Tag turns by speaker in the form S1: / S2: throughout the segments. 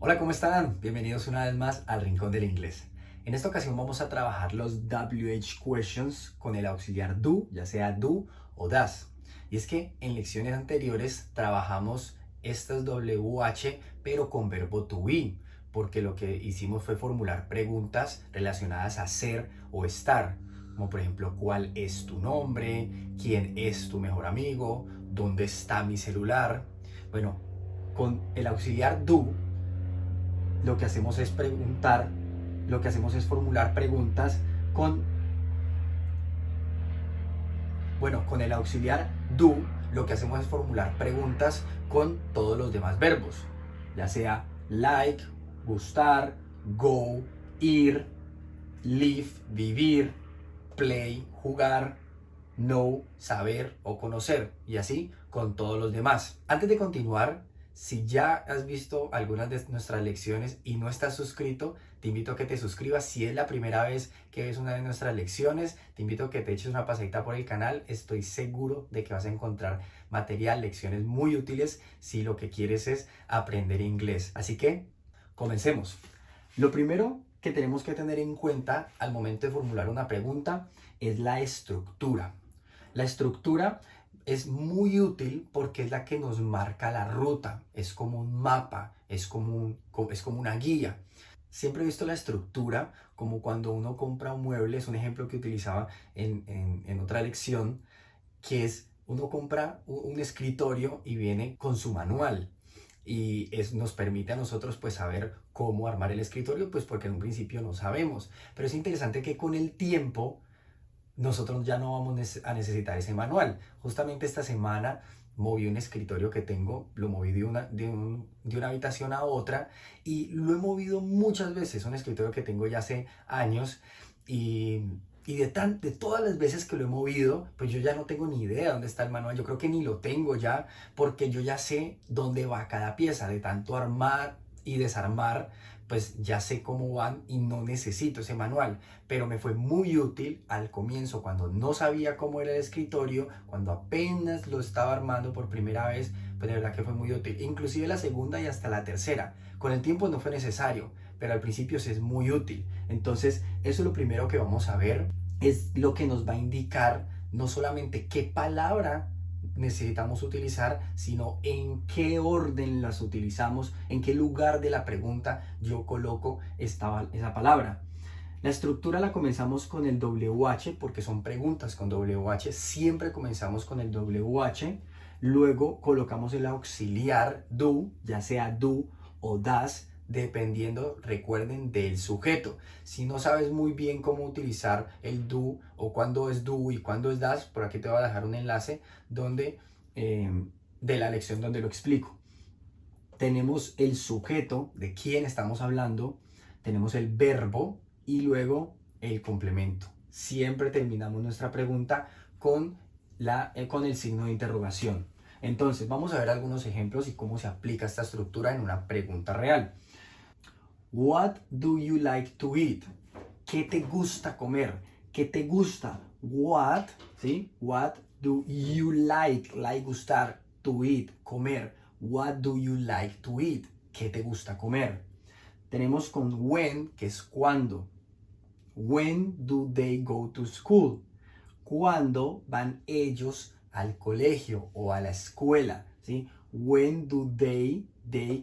S1: Hola, ¿cómo están? Bienvenidos una vez más al Rincón del Inglés. En esta ocasión vamos a trabajar los WH questions con el auxiliar do, ya sea do o das. Y es que en lecciones anteriores trabajamos estas WH pero con verbo to be, porque lo que hicimos fue formular preguntas relacionadas a ser o estar, como por ejemplo, ¿cuál es tu nombre? ¿Quién es tu mejor amigo? ¿Dónde está mi celular? Bueno, con el auxiliar do lo que hacemos es preguntar, lo que hacemos es formular preguntas con, bueno, con el auxiliar do, lo que hacemos es formular preguntas con todos los demás verbos, ya sea like, gustar, go, ir, live, vivir, play, jugar, know, saber o conocer, y así con todos los demás. Antes de continuar, si ya has visto algunas de nuestras lecciones y no estás suscrito, te invito a que te suscribas. Si es la primera vez que ves una de nuestras lecciones, te invito a que te eches una pasadita por el canal. Estoy seguro de que vas a encontrar material, lecciones muy útiles si lo que quieres es aprender inglés. Así que, comencemos. Lo primero que tenemos que tener en cuenta al momento de formular una pregunta es la estructura. La estructura es muy útil porque es la que nos marca la ruta, es como un mapa, es como una guía. Siempre he visto la estructura como cuando uno compra un mueble, es un ejemplo que utilizaba en otra lección, que es uno compra un escritorio y viene con su manual y nos permite a nosotros pues saber cómo armar el escritorio, pues porque en un principio no sabemos, pero es interesante que con el tiempo nosotros ya no vamos a necesitar ese manual. Justamente esta semana moví un escritorio que tengo, lo moví de una habitación a otra y lo he movido muchas veces, un escritorio que tengo ya hace años y de todas las veces que lo he movido, pues yo ya no tengo ni idea dónde está el manual, yo creo que ni lo tengo ya, porque yo ya sé dónde va cada pieza, de tanto armar y desarmar, pues ya sé cómo van y no necesito ese manual, pero me fue muy útil al comienzo cuando no sabía cómo era el escritorio, cuando apenas lo estaba armando por primera vez, pues de verdad que fue muy útil, inclusive la segunda y hasta la tercera. Con el tiempo no fue necesario, pero al principio sí es muy útil. Entonces, eso es lo primero que vamos a ver, es lo que nos va a indicar no solamente qué palabra necesitamos utilizar, sino en qué orden las utilizamos, en qué lugar de la pregunta yo coloco esa palabra. La estructura la comenzamos con el WH porque son preguntas con WH. Siempre comenzamos con el WH. Luego colocamos el auxiliar do, ya sea do o das, dependiendo, recuerden, del sujeto. Si no sabes muy bien cómo utilizar el do o cuándo es do y cuándo es das, por aquí te voy a dejar un enlace donde, de la lección donde lo explico. Tenemos el sujeto de quién estamos hablando, tenemos el verbo y luego el complemento. Siempre terminamos nuestra pregunta con el signo de interrogación. Entonces, vamos a ver algunos ejemplos y cómo se aplica esta estructura en una pregunta real. What do you like to eat? ¿Qué te gusta comer? ¿Qué te gusta? What, ¿sí? What do you like? Like, gustar, to eat, comer. What do you like to eat? ¿Qué te gusta comer? Tenemos con when, que es cuándo. When do they go to school? ¿Cuándo van ellos al colegio o a la escuela? ¿Sí? When do they,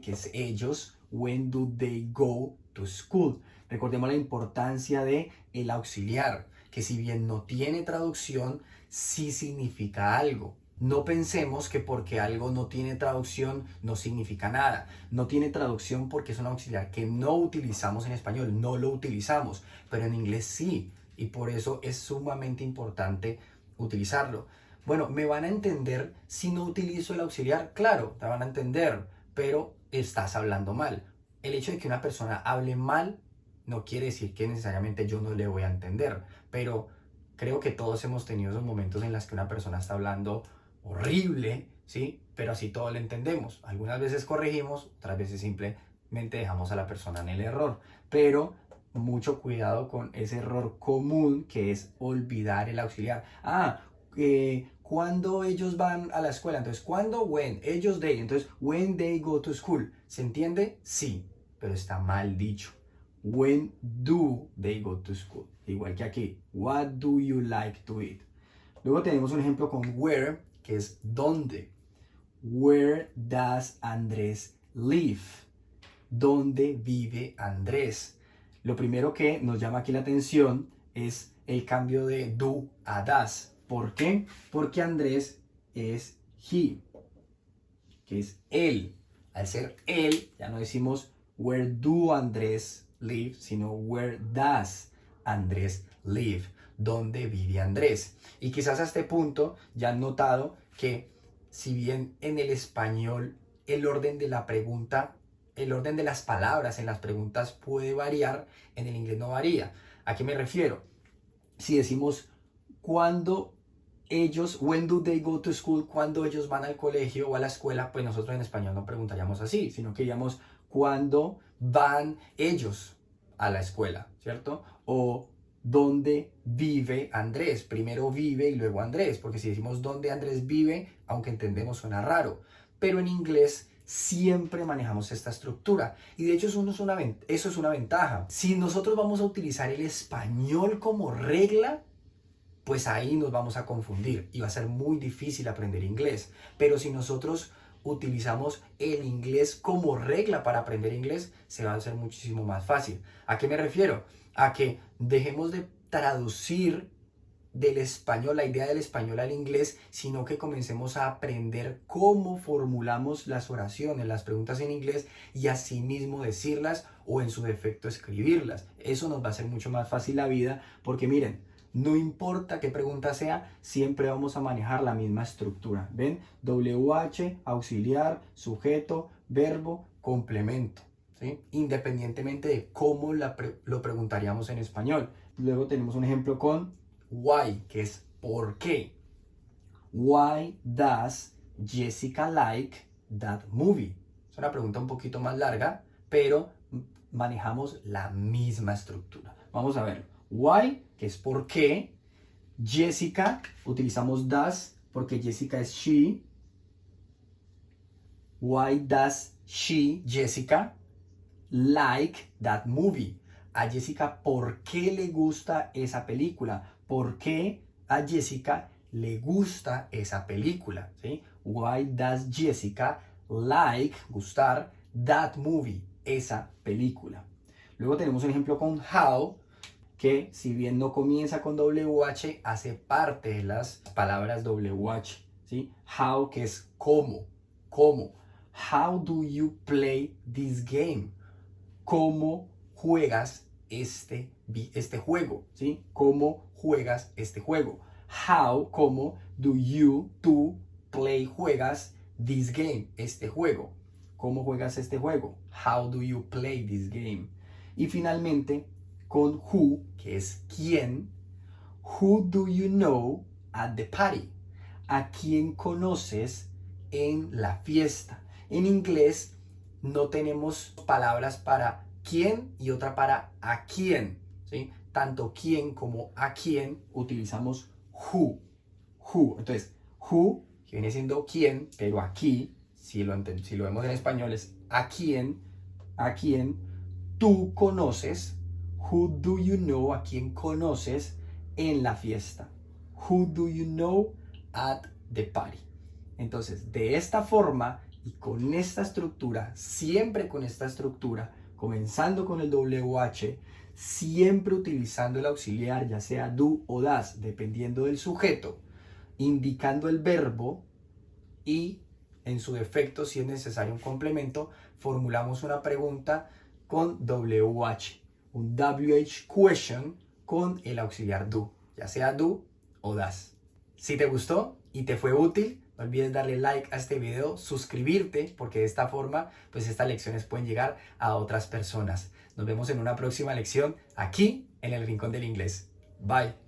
S1: que es ellos, when do they go to school? Recordemos la importancia de el auxiliar, que si bien no tiene traducción, sí significa algo. No pensemos que porque algo no tiene traducción no significa nada. No tiene traducción porque es un auxiliar que no utilizamos en español, no lo utilizamos, pero en inglés sí, y por eso es sumamente importante utilizarlo. Bueno, ¿me van a entender si no utilizo el auxiliar? Claro, te van a entender, pero estás hablando mal. El hecho de que una persona hable mal no quiere decir que necesariamente yo no le voy a entender, pero creo que todos hemos tenido esos momentos en los que una persona está hablando horrible, ¿sí? Pero así todo lo entendemos. Algunas veces corregimos, otras veces simplemente dejamos a la persona en el error, pero mucho cuidado con ese error común que es olvidar el auxiliar. ¿Cuándo ellos van a la escuela? Entonces, ¿cuándo? When. Ellos, they. Entonces, when they go to school. ¿Se entiende? Sí. pero está mal dicho. When do they go to school? Igual que aquí. What do you like to eat? Luego tenemos un ejemplo con where, que es dónde. Where does Andrés live? ¿Dónde vive Andrés? Lo primero que nos llama aquí la atención es el cambio de do a does. ¿Por qué? Porque Andrés es he, que es él. Al ser él, ya no decimos where do Andrés live, sino where does Andrés live. ¿Dónde vive Andrés? Y quizás a este punto ya han notado que si bien en el español el orden de la pregunta, el orden de las palabras en las preguntas puede variar, en el inglés no varía. ¿A qué me refiero? Si decimos cuando ellos, when do they go to school, cuando ellos van al colegio o a la escuela, pues nosotros en español no preguntaríamos así, sino que diríamos cuando van ellos a la escuela, ¿cierto? O ¿dónde vive Andrés? Primero vive y luego Andrés, porque si decimos dónde Andrés vive, aunque entendemos suena raro, pero en inglés siempre manejamos esta estructura y de hecho eso es una ventaja. Si nosotros vamos a utilizar el español como regla, pues ahí nos vamos a confundir y va a ser muy difícil aprender inglés. Pero si nosotros utilizamos el inglés como regla para aprender inglés, se va a hacer muchísimo más fácil. ¿A qué me refiero? A que dejemos de traducir del español, la idea del español al inglés, sino que comencemos a aprender cómo formulamos las oraciones, las preguntas en inglés y así mismo decirlas o en su defecto escribirlas. Eso nos va a hacer mucho más fácil la vida porque miren, no importa qué pregunta sea, siempre vamos a manejar la misma estructura. ¿Ven? WH, auxiliar, sujeto, verbo, complemento. ¿Sí? Independientemente de cómo lo preguntaríamos en español. Luego tenemos un ejemplo con why, que es ¿por qué? Why does Jessica like that movie? Es una pregunta un poquito más larga, pero manejamos la misma estructura. Vamos a ver. Why, que es por qué. Jessica, utilizamos does porque Jessica es she. Why does she, Jessica, like that movie? A Jessica, ¿por qué le gusta esa película? ¿Por qué a Jessica le gusta esa película? ¿Sí? Why does Jessica like, gustar, that movie, esa película? Luego tenemos un ejemplo con how, que si bien no comienza con WH, hace parte de las palabras WH, ¿sí? How, que es cómo, cómo. How do you play this game? ¿Cómo juegas este juego? ¿Sí? ¿Cómo juegas este juego? How, ¿cómo? Do you, tú, play, juegas this game, este juego? ¿Cómo juegas este juego? How do you play this game? Y finalmente, con who, que es quién. Who do you know at the party? ¿A quién conoces en la fiesta? En inglés no tenemos palabras para quién y otra para a quién, ¿sí? Tanto quién como a quién utilizamos who. Who. Entonces, who, que viene siendo quién, pero aquí, si lo vemos en español, es a quién tú conoces. Who do you know? ¿A quién conoces en la fiesta? Who do you know at the party? Entonces, de esta forma y con esta estructura, siempre con esta estructura, comenzando con el WH, siempre utilizando el auxiliar, ya sea do o das, dependiendo del sujeto, indicando el verbo y, en su defecto, si es necesario un complemento, formulamos una pregunta con WH. Un WH question con el auxiliar do, ya sea do o das. Si te gustó y te fue útil, no olvides darle like a este video, suscribirte, porque de esta forma, pues estas lecciones pueden llegar a otras personas. Nos vemos en una próxima lección aquí en el Rincón del Inglés. Bye.